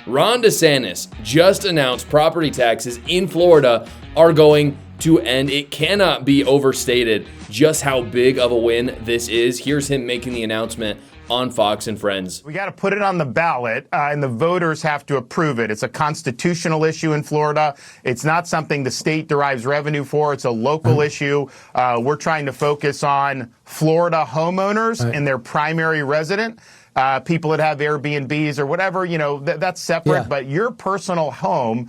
Ron DeSantis just announced property taxes in Florida are going to end. It cannot be overstated just how big of a win this is. Here's him making the announcement on Fox and Friends. We got to put it on the ballot, and the voters have to approve it. It's a constitutional issue in Florida. It's not something the state derives revenue for. It's a local issue. We're trying to focus on Florida homeowners and their primary resident. People that have Airbnbs or whatever, that's separate. Yeah. But your personal home,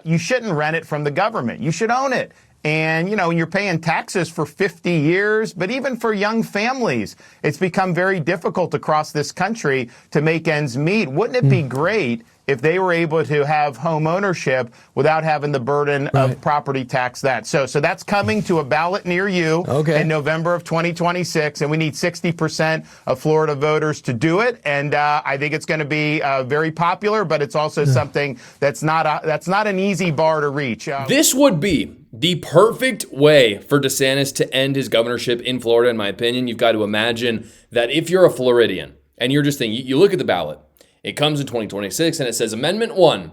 you shouldn't rent it from the government. You should own it. And, you're paying taxes for 50 years, but even for young families, it's become very difficult across this country to make ends meet. Wouldn't it be great if they were able to have home ownership without having the burden of property tax that? So that's coming to a ballot near you in November of 2026, and we need 60% of Florida voters to do it. And I think it's going to be very popular, but it's also something that's not an easy bar to reach. This would be the perfect way for DeSantis to end his governorship in Florida, in my opinion. You've got to imagine that if you're a Floridian and you're just thinking, you look at the ballot, it comes in 2026 and it says Amendment 1,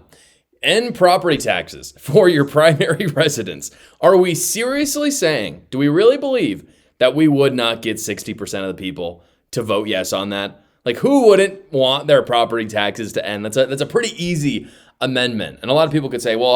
end property taxes for your primary residence. Are we seriously saying, do we really believe that we would not get 60% of the people to vote yes on that? Like, who wouldn't want their property taxes to end? That's a pretty easy amendment. And a lot of people could say, well,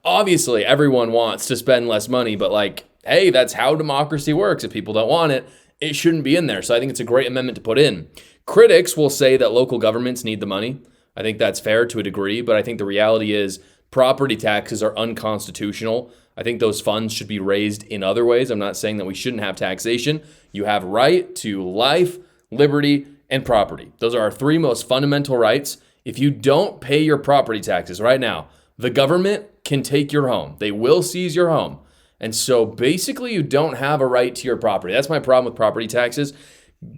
obviously everyone wants to spend less money, but hey, that's how democracy works. If people don't want it, it shouldn't be in there. So I think it's a great amendment to put in. Critics will say that local governments need the money. I think that's fair to a degree, but I think the reality is property taxes are unconstitutional. I think those funds should be raised in other ways. I'm not saying that we shouldn't have taxation. You have right to life, liberty, and property. Those are our three most fundamental rights. If you don't pay your property taxes right now, the government can take your home. They will seize your home. And so basically you don't have a right to your property. That's my problem with property taxes.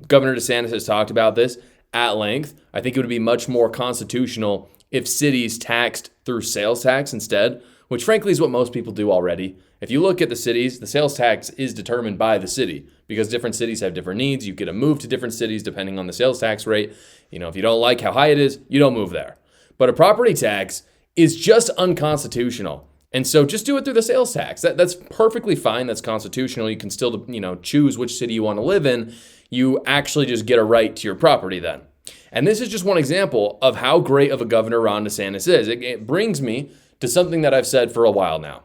Governor DeSantis has talked about this at length. I think it would be much more constitutional if cities taxed through sales tax instead, which frankly is what most people do already. If you look at the cities, the sales tax is determined by the city because different cities have different needs. You get to move to different cities depending on the sales tax rate. If you don't like how high it is, you don't move there. But a property tax is just unconstitutional. And so just do it through the sales tax. That's perfectly fine. That's constitutional. You can still, choose which city you want to live in. You actually just get a right to your property then. And this is just one example of how great of a governor Ron DeSantis is. It brings me to something that I've said for a while now.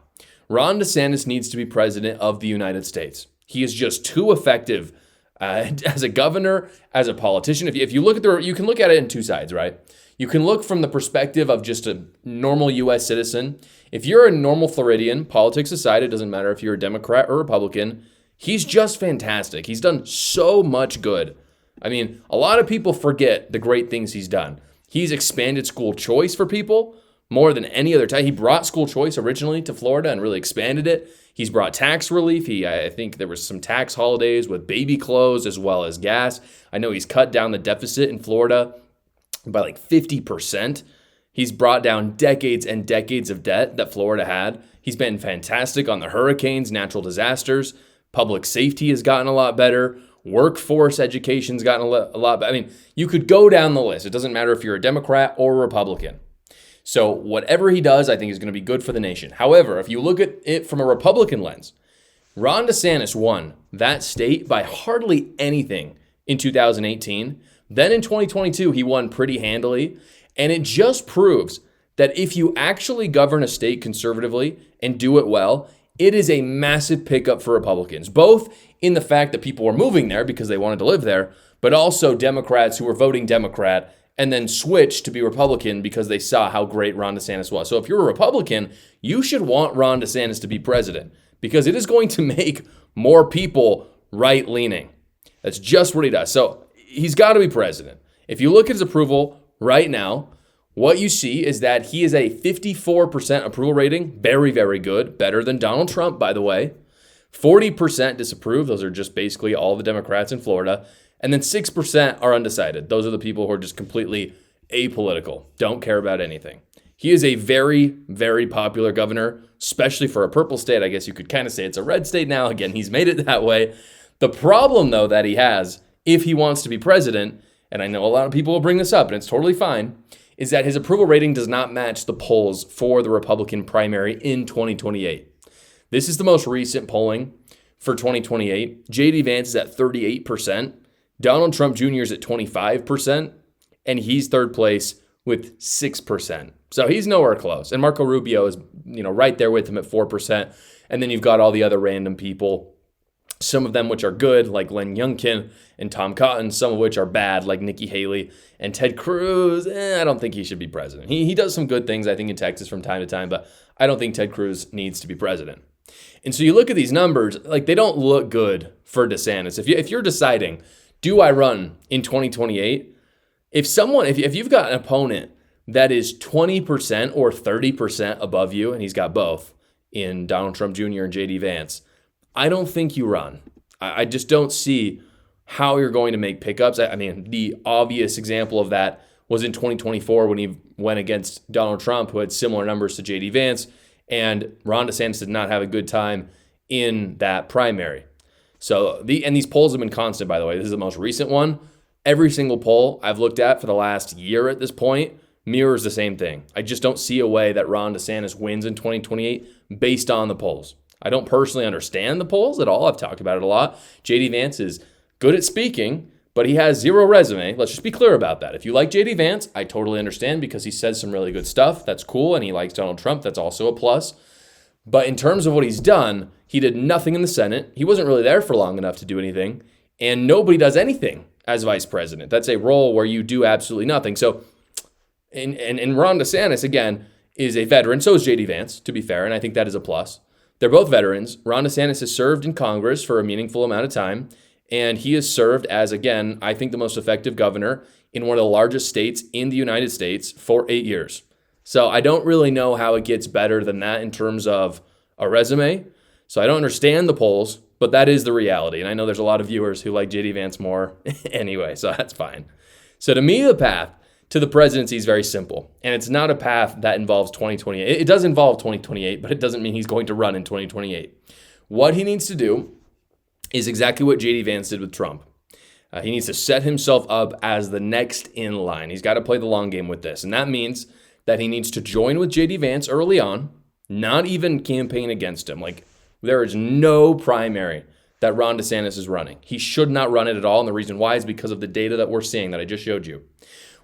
Ron DeSantis needs to be president of the United States. He is just too effective as a governor, as a politician. If you look at you can look at it in two sides, right? You can look from the perspective of just a normal U.S. citizen. If you're a normal Floridian, politics aside, it doesn't matter if you're a Democrat or Republican, he's just fantastic. He's done so much good. I mean, a lot of people forget the great things he's done. He's expanded school choice for people more than any other time. He brought school choice originally to Florida and really expanded it. He's brought tax relief. I think there was some tax holidays with baby clothes as well as gas. I know he's cut down the deficit in Florida by 50%. He's brought down decades and decades of debt that Florida had. He's been fantastic on the hurricanes, natural disasters. Public safety has gotten a lot better. Workforce education's gotten a lot better. I mean, you could go down the list. It doesn't matter if you're a Democrat or a Republican. So whatever he does, I think is going to be good for the nation. However, if you look at it from a Republican lens, Ron DeSantis won that state by hardly anything in 2018. Then in 2022, he won pretty handily. And it just proves that if you actually govern a state conservatively and do it well, it is a massive pickup for Republicans, both in the fact that people were moving there because they wanted to live there, but also Democrats who were voting Democrat and then switched to be Republican because they saw how great Ron DeSantis was. So if you're a Republican, you should want Ron DeSantis to be president because it is going to make more people right-leaning. That's just what he does. So he's got to be president. If you look at his approval right now, what you see is that he is a 54% approval rating. Very, very good. Better than Donald Trump, by the way. 40% disapprove. Those are just basically all the Democrats in Florida. And then 6% are undecided. Those are the people who are just completely apolitical, don't care about anything. He is a very, very popular governor, especially for a purple state. I guess you could kind of say it's a red state now. Again, he's made it that way. The problem, though, that he has, if he wants to be president, and I know a lot of people will bring this up, and it's totally fine, is that his approval rating does not match the polls for the Republican primary in 2028. This is the most recent polling for 2028. J.D. Vance is at 38%. Donald Trump Jr. is at 25%. And he's third place with 6%. So he's nowhere close. And Marco Rubio is, right there with him at 4%. And then you've got all the other random people, some of them which are good, like Glenn Youngkin and Tom Cotton, some of which are bad, like Nikki Haley and Ted Cruz. I don't think he should be president. He does some good things, I think, in Texas from time to time, but I don't think Ted Cruz needs to be president. And so you look at these numbers, like they don't look good for DeSantis. If you're deciding, do I run in 2028? If you've got an opponent that is 20% or 30% above you, and he's got both in Donald Trump Jr. and J.D. Vance, I don't think you run. I just don't see how you're going to make pickups. I mean, the obvious example of that was in 2024 when he went against Donald Trump, who had similar numbers to J.D. Vance, and Ron DeSantis did not have a good time in that primary. So these polls have been constant, by the way. This is the most recent one. Every single poll I've looked at for the last year at this point mirrors the same thing. I just don't see a way that Ron DeSantis wins in 2028 based on the polls. I don't personally understand the polls at all. I've talked about it a lot. J.D. Vance is good at speaking, but he has zero resume. Let's just be clear about that. If you like J.D. Vance, I totally understand because he says some really good stuff. That's cool. And he likes Donald Trump. That's also a plus. But in terms of what he's done, he did nothing in the Senate. He wasn't really there for long enough to do anything. And nobody does anything as vice president. That's a role where you do absolutely nothing. So, and Ron DeSantis, again, is a veteran. So is J.D. Vance, to be fair. And I think that is a plus. They're both veterans. Ron DeSantis has served in Congress for a meaningful amount of time. And he has served as, again, I think the most effective governor in one of the largest states in the United States for 8 years. So I don't really know how it gets better than that in terms of a resume. So I don't understand the polls, but that is the reality. And I know there's a lot of viewers who like J.D. Vance more anyway, so that's fine. So to me, the path to the presidency is very simple. And it's not a path that involves 2028. It does involve 2028, but it doesn't mean he's going to run in 2028. What he needs to do is exactly what J.D. Vance did with Trump. He needs to set himself up as the next in line. He's got to play the long game with this. And that means that he needs to join with J.D. Vance early on, not even campaign against him. Like, there is no primary that Ron DeSantis is running. He should not run it at all. And the reason why is because of the data that we're seeing that I just showed you.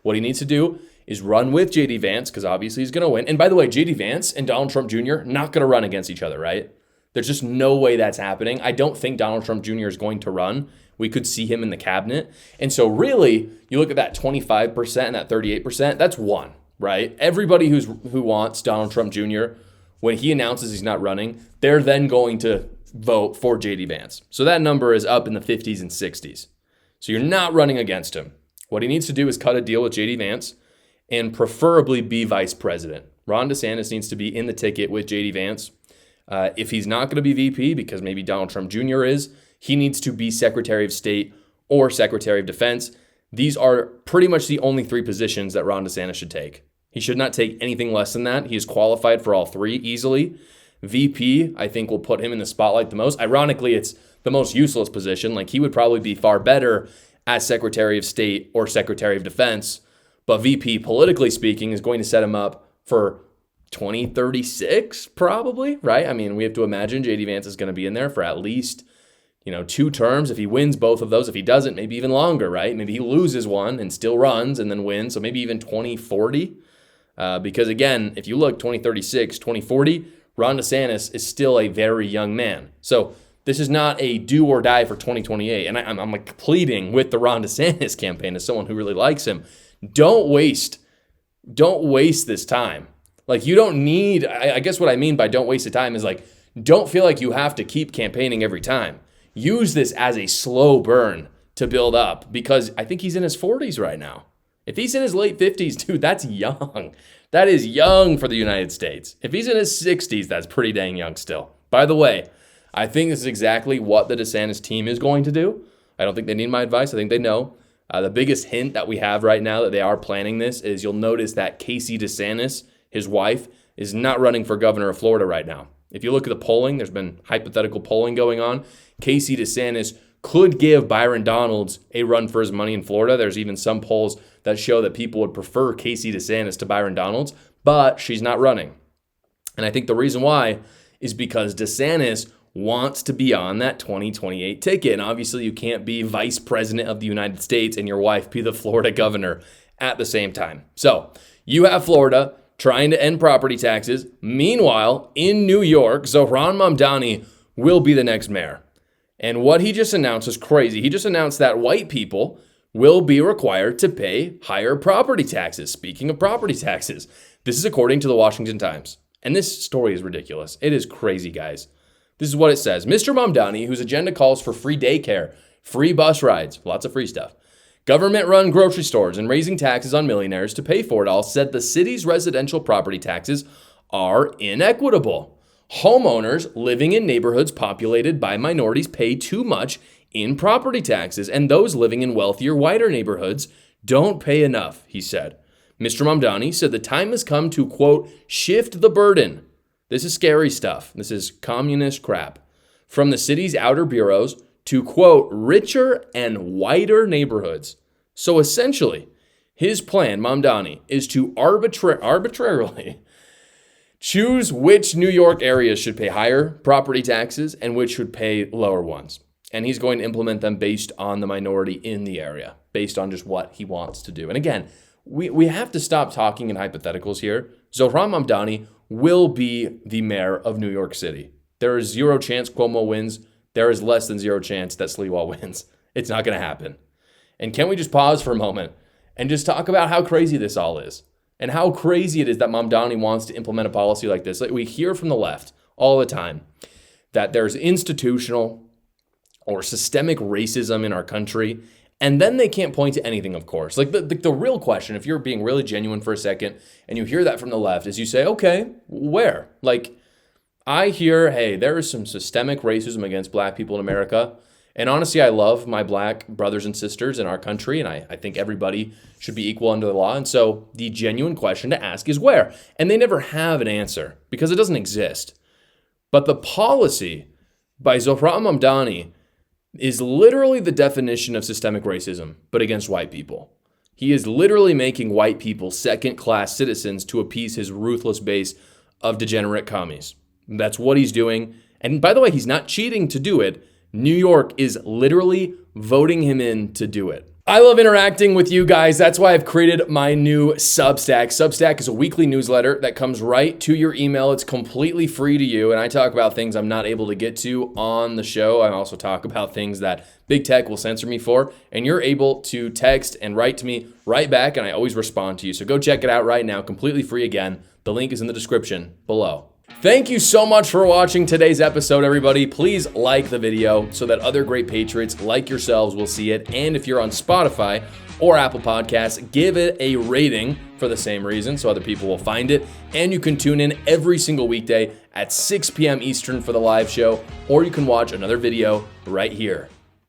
What he needs to do is run with J.D. Vance, because obviously he's going to win. And by the way, J.D. Vance and Donald Trump Jr. not going to run against each other, right? There's just no way that's happening. I don't think Donald Trump Jr. is going to run. We could see him in the cabinet. And so really, you look at that 25% and that 38%, that's one, right? Everybody who wants Donald Trump Jr., when he announces he's not running, they're then going to vote for J.D. Vance. So that number is up in the 50s and 60s. So you're not running against him. What he needs to do is cut a deal with J.D. Vance and preferably be vice president. Ron DeSantis needs to be in the ticket with J.D. Vance. If he's not going to be VP, because maybe Donald Trump Jr. is, he needs to be Secretary of State or Secretary of Defense. These are pretty much the only three positions that Ron DeSantis should take. He should not take anything less than that. He is qualified for all three easily. VP, I think, will put him in the spotlight the most. Ironically, it's the most useless position. Like, he would probably be far better as Secretary of State or Secretary of Defense. But VP, politically speaking, is going to set him up for 2036, probably, right? I mean, we have to imagine J.D. Vance is going to be in there for at least, 2 terms. If he wins both of those, if he doesn't, maybe even longer, right? Maybe he loses one and still runs and then wins. So maybe even 2040. Because again, if you look 2036, 2040, Ron DeSantis is still a very young man. So this is not a do or die for 2028. And I'm like pleading with the Ron DeSantis campaign as someone who really likes him. Don't waste this time. Like, you don't need, I guess what I mean by don't waste the time is like, don't feel like you have to keep campaigning every time. Use this as a slow burn to build up, because I think he's in his 40s right now. If he's in his late 50s, dude, that's young. That is young for the United States. If he's in his 60s, that's pretty dang young still. By the way, I think this is exactly what the DeSantis team is going to do. I don't think they need my advice. I think they know. The biggest hint that we have right now that they are planning this is you'll notice that Casey DeSantis, his wife, is not running for governor of Florida right now. If you look at the polling, there's been hypothetical polling going on. Casey DeSantis could give Byron Donalds a run for his money in Florida. There's even some polls that show that people would prefer Casey DeSantis to Byron Donalds, but she's not running. And I think the reason why is because DeSantis wants to be on that 2028 ticket. And obviously, you can't be vice president of the United States and your wife be the Florida governor at the same time. So you have Florida trying to end property taxes. Meanwhile, in New York, Zohran Mamdani will be the next mayor. And what he just announced is crazy. He just announced that white people will be required to pay higher property taxes. Speaking of property taxes, this is according to the Washington Times. And this story is ridiculous. It is crazy, guys. This is what it says. Mr. Mamdani, whose agenda calls for free daycare, free bus rides, lots of free stuff, government-run grocery stores, and raising taxes on millionaires to pay for it all, said the city's residential property taxes are inequitable. Homeowners living in neighborhoods populated by minorities pay too much in property taxes, and those living in wealthier, whiter neighborhoods don't pay enough, he said. Mr. Mamdani said the time has come to, quote, shift the burden. This is scary stuff. This is communist crap. From the city's outer boroughs to, quote, richer and whiter neighborhoods. So essentially, his plan, Mamdani, is to arbitrarily choose which New York areas should pay higher property taxes and which should pay lower ones. And he's going to implement them based on the minority in the area, based on just what he wants to do. And again, we have to stop talking in hypotheticals here. Zohran Mamdani will be the mayor of New York City. There is zero chance Cuomo wins. There is less than zero chance that Sliwa wins. It's not going to happen. And can we just pause for a moment and just talk about how crazy this all is and how crazy it is that Mamdani wants to implement a policy like this? Like we hear from the left all the time that there's institutional or systemic racism in our country. And then they can't point to anything, of course. Like the real question, if you're being really genuine for a second and you hear that from the left, is you say, okay, where? Like, I hear, hey, there is some systemic racism against black people in America. And honestly, I love my black brothers and sisters in our country. And I think everybody should be equal under the law. And so the genuine question to ask is where? And they never have an answer because it doesn't exist. But the policy by Zohran Mamdani is literally the definition of systemic racism, but against white people. He is literally making white people second-class citizens to appease his ruthless base of degenerate commies. That's what he's doing. And by the way, he's not cheating to do it. New York is literally voting him in to do it. I love interacting with you guys. That's why I've created my new Substack. Substack is a weekly newsletter that comes right to your email. It's completely free to you. And I talk about things I'm not able to get to on the show. I also talk about things that big tech will censor me for. And you're able to text and write to me right back. And I always respond to you. So go check it out right now. Completely free again. The link is in the description below. Thank you so much for watching today's episode, everybody. Please like the video so that other great patriots like yourselves will see it. And if you're on Spotify or Apple Podcasts, give it a rating for the same reason so other people will find it. And you can tune in every single weekday at 6 p.m. Eastern for the live show, or you can watch another video right here.